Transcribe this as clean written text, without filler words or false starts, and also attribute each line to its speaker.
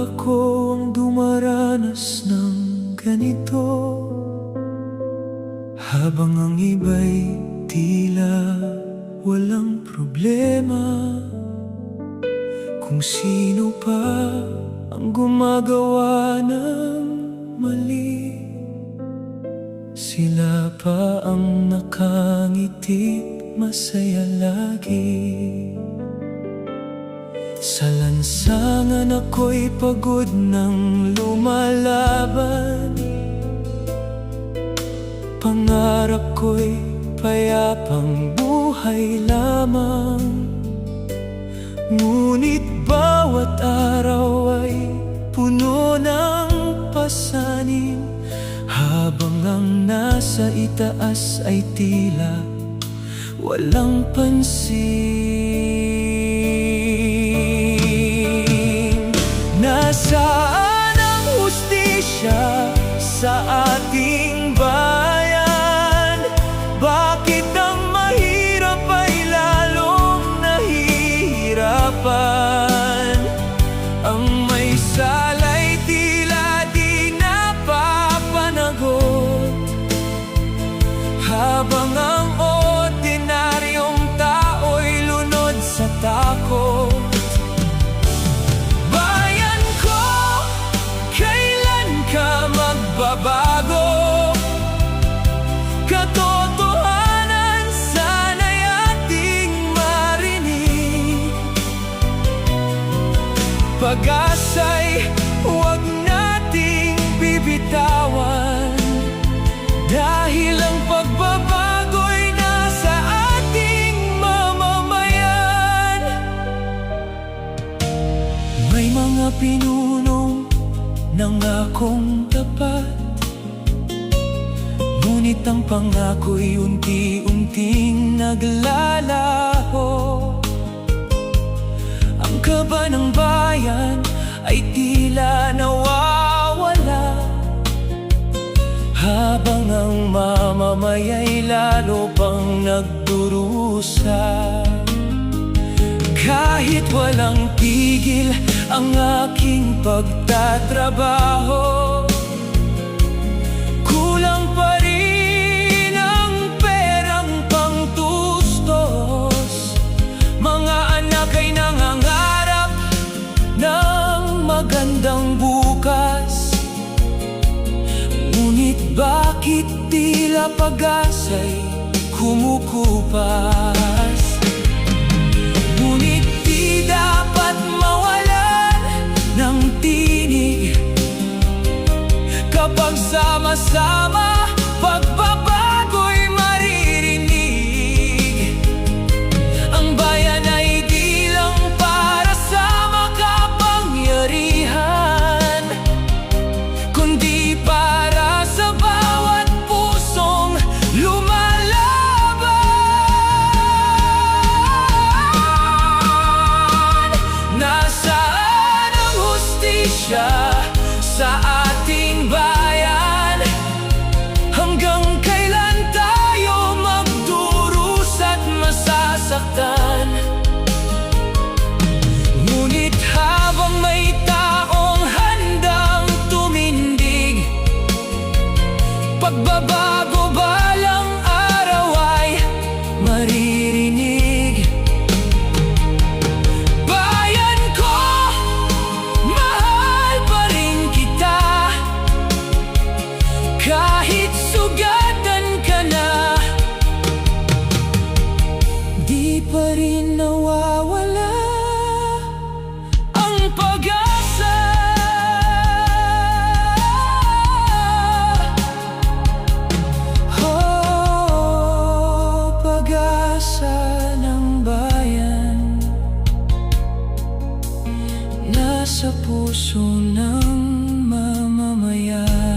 Speaker 1: ako ang dumaranas ng ganito, habang ang iba'y tila walang problema. Kung sino pa ang gumagawa ng mali, sila pa ang nakangiti't masaya lagi. Sa lansangan ako'y pagod ng lumalaban, pangarap ko'y payapang buhay lamang. Ngunit bawat araw ay puno ng pasanin, habang ang nasa itaas ay tila walang pansin. Nasaan ang hustisya sa ating bayan? Bakit ang mahirap ay lalong nahihirapan? Ang may sala'y tila di napapanagot, habang ang ordinaryong tao'y lunod sa takot. Bayan ko, kailan ka magbabago? Katotohanan sana'y ating marinig. Pag-asa'y huwag nating bibitawan, dahil ang pagbabago'y nasa ating mamamayan. May mga pinunong nangakong tapat, ngunit ang pangako'y unti-unting naglalaho. Ang kaba ng bayan ay tila nawawala, habang ang mamamaya'y lalo pang nagdurusa. Kahit walang tigil ang aking pagtatrabaho, kulang pa rin ang perang pangtustos. Mga anak ay nangangarap ng magandang bukas, ngunit bakit tila pag-asa'y kumukupas? Ngunit di dapat mawalan ng tinig kapag sama-sama pagbabago'y maririnig. Ang bayan ay di lang para sa makapangyarihan, kundi para sa bawat pusong lumalaban. Nasaan ang hustisya sa ating bayan? Hanggang kailan tayo magdurusa't masasaktan? Ngunit habang may taong handang tumindig, pagbabago balang araw ay maririnig. Bayan ko, mahal pa rin kita, kahit sugatan ka na. Di pa rin nawawala ang pag-asa. Oh, pag-asa ng bayan, nasa puso ng mamamayan.